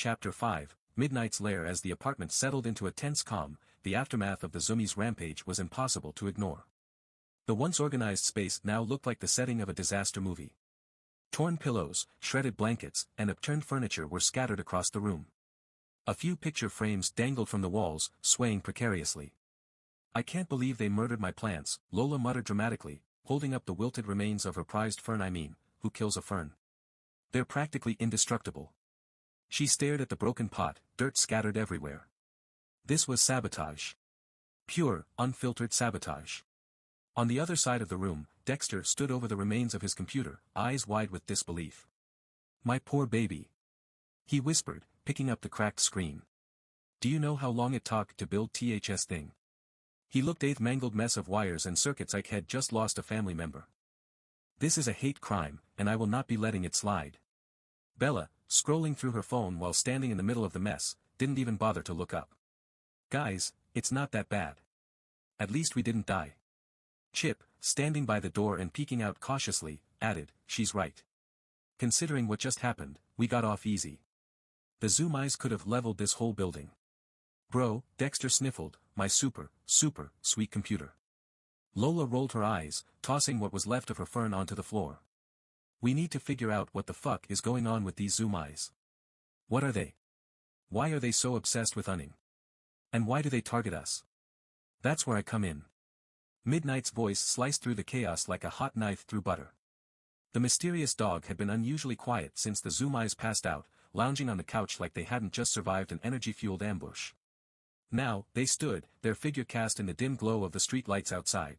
Chapter 5, Midnight's Lair. As the apartment settled into a tense calm, the aftermath of the Zoomies' rampage was impossible to ignore. The once organized space now looked like the setting of a disaster movie. Torn pillows, shredded blankets, and upturned furniture were scattered across the room. A few picture frames dangled from the walls, swaying precariously. "I can't believe they murdered my plants," Lola muttered dramatically, holding up the wilted remains of her prized fern. Who kills a fern? They're practically indestructible. She stared at the broken pot, dirt scattered everywhere. This was sabotage. Pure, unfiltered sabotage. On the other side of the room, Dexter stood over the remains of his computer, eyes wide with disbelief. "My poor baby," he whispered, picking up the cracked screen. "Do you know how long it took to build this thing?" He looked at the mangled mess of wires and circuits like had just lost a family member. "This is a hate crime, and I will not be letting it slide." Bella, scrolling through her phone while standing in the middle of the mess, didn't even bother to look up. "Guys, it's not that bad. At least we didn't die." Chip, standing by the door and peeking out cautiously, added, "She's right. Considering what just happened, we got off easy. The Zoomies could have leveled this whole building." "Bro," Dexter sniffled, "my super sweet computer." Lola rolled her eyes, tossing what was left of her fern onto the floor. "We need to figure out what the fuck is going on with these Zoomies. What are they? Why are they so obsessed with hunting? And why do they target us? That's where I come in." Midnight's voice sliced through the chaos like a hot knife through butter. The mysterious dog had been unusually quiet since the Zoomies passed out, lounging on the couch like they hadn't just survived an energy-fueled ambush. Now, they stood, their figure cast in the dim glow of the street lights outside.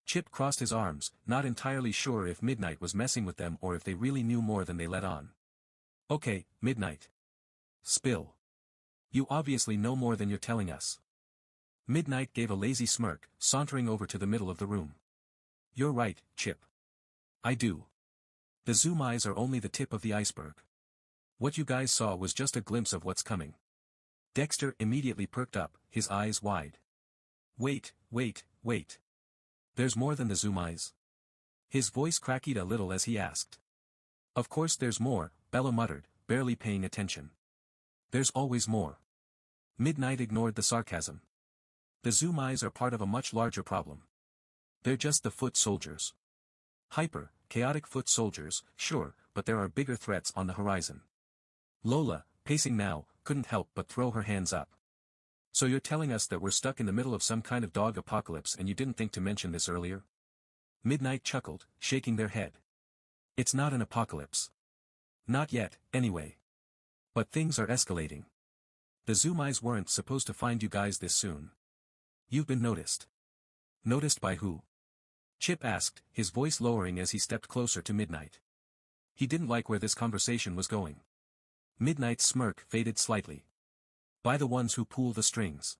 Chip crossed his arms, not entirely sure if Midnight was messing with them or if they really knew more than they let on. "Okay, Midnight. Spill. You obviously know more than you're telling us." Midnight gave a lazy smirk, sauntering over to the middle of the room. "You're right, Chip. I do. The Zoomies are only the tip of the iceberg. What you guys saw was just a glimpse of what's coming." Dexter immediately perked up, his eyes wide. Wait. There's more than the Zoomies?" His voice cracked a little as he asked. "Of course there's more," Bella muttered, barely paying attention. "There's always more." Midnight ignored the sarcasm. "The Zoomies are part of a much larger problem. They're just the foot soldiers. Chaotic foot soldiers, sure, but there are bigger threats on the horizon." Lola, pacing now, couldn't help but throw her hands up. "So you're telling us that we're stuck in the middle of some kind of dog apocalypse and you didn't think to mention this earlier?" Midnight chuckled, shaking their head. "It's not an apocalypse. Not yet, anyway. But things are escalating. The Zoomies weren't supposed to find you guys this soon. You've been noticed." "Noticed by who?" Chip asked, his voice lowering as he stepped closer to Midnight. He didn't like where this conversation was going. Midnight's smirk faded slightly. "By the ones who pull the strings.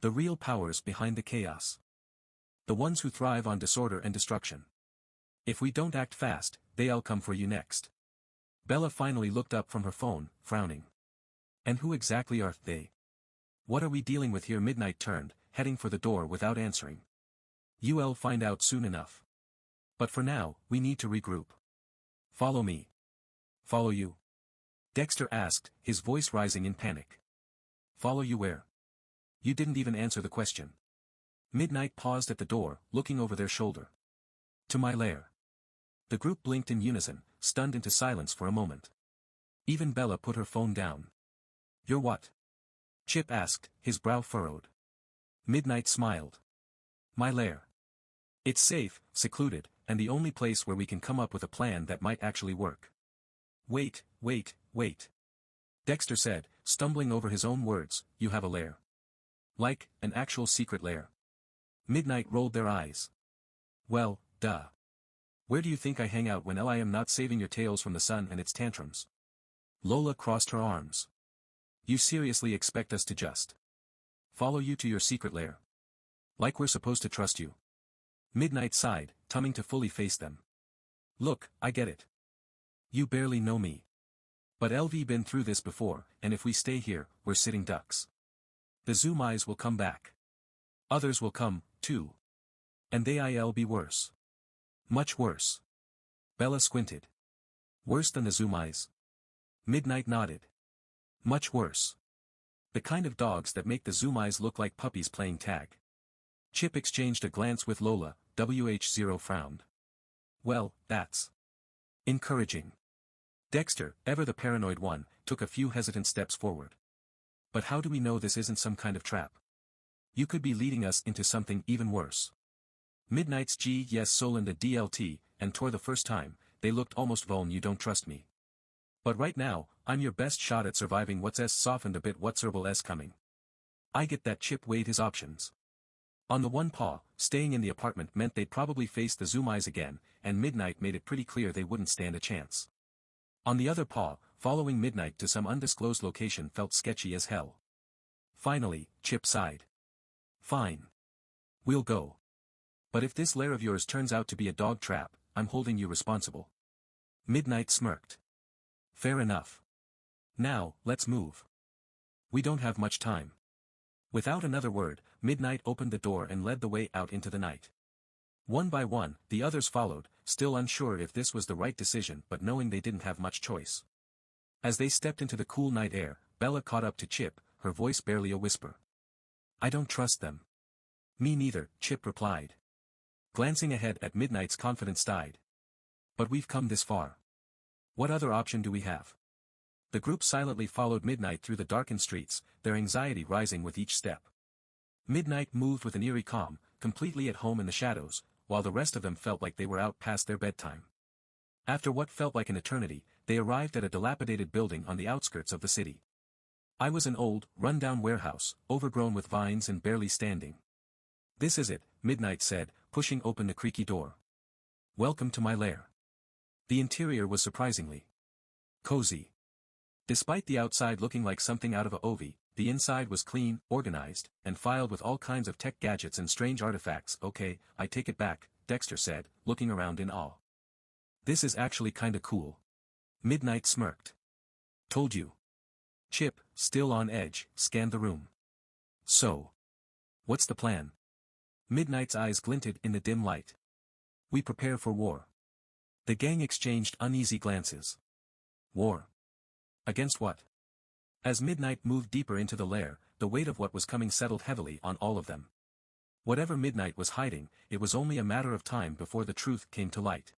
The real powers behind the chaos. The ones who thrive on disorder and destruction. If we don't act fast, they'll come for you next." Bella finally looked up from her phone, frowning. "And who exactly are they? What are we dealing with here?" Midnight turned, heading for the door without answering. "You'll find out soon enough. But for now, we need to regroup." "Follow me." "Follow you?" Dexter asked, his voice rising in panic. "Follow you where?" You didn't even answer the question. Midnight paused at the door, looking over their shoulder. "To my lair." The group blinked in unison, stunned into silence for a moment. Even Bella put her phone down. "You're what?" Chip asked, his brow furrowed. Midnight smiled. "My lair. It's safe, secluded, and the only place where we can come up with a plan that might actually work." Wait. Dexter said, stumbling over his own words, "You have a lair? Like, an actual secret lair?" Midnight rolled their eyes. "Well, duh. Where do you think I hang out when I am not saving your tails from the sun and its tantrums?" Lola crossed her arms. "You seriously expect us to just follow you to your secret lair? Like we're supposed to trust you?" Midnight sighed, turning to fully face them. "Look, I get it. You barely know me. But LV been through this before, and if we stay here, we're sitting ducks. The Zoomies will come back. Others will come, too. And they'll be worse. Much worse." Bella squinted. "Worse than the Zoomies?" Midnight nodded. Much worse. The kind of dogs that make the Zoomies look like puppies playing tag. Chip exchanged a glance with Lola, WH0 frowned. Well, that's encouraging. Dexter, ever the paranoid one, took a few hesitant steps forward. But how do we know this isn't some kind of trap? You could be leading us into something even worse. Midnight's yes Solon the DLT, and tore the first time, they looked almost vuln you don't trust me. But right now, I'm your best shot at surviving what's softened a bit what's herbal coming. I get that. Chip weighed his options. On the one paw, staying in the apartment meant they'd probably face the Zoomies again, and Midnight made it pretty clear they wouldn't stand a chance. On the other paw, following Midnight to some undisclosed location felt sketchy as hell. Finally, Chip sighed. Fine. We'll go. But if this lair of yours turns out to be a dog trap, I'm holding you responsible. Midnight smirked. Fair enough. Now, let's move. We don't have much time. Without another word, Midnight opened the door and led the way out into the night. One by one, the others followed, still unsure if this was the right decision but knowing they didn't have much choice. As they stepped into the cool night air, Bella caught up to Chip, her voice barely a whisper. I don't trust them. Me neither, Chip replied. Glancing ahead at Midnight's confidence died. But we've come this far. What other option do we have? The group silently followed Midnight through the darkened streets, their anxiety rising with each step. Midnight moved with an eerie calm, completely at home in the shadows, while the rest of them felt like they were out past their bedtime. After what felt like an eternity, they arrived at a dilapidated building on the outskirts of the city. It was an old, run-down warehouse, overgrown with vines and barely standing. This is it, Midnight said, pushing open the creaky door. Welcome to my lair. The interior was surprisingly cozy. Despite the outside looking like something out of a movie, the inside was clean, organized, and filed with all kinds of tech gadgets and strange artifacts. Okay, I take it back, Dexter said, looking around in awe. This is actually kinda cool. Midnight smirked. Told you. Chip, still on edge, scanned the room. So. What's the plan? Midnight's eyes glinted in the dim light. We prepare for war. The gang exchanged uneasy glances. War. Against what? As Midnight moved deeper into the lair, the weight of what was coming settled heavily on all of them. Whatever Midnight was hiding, it was only a matter of time before the truth came to light.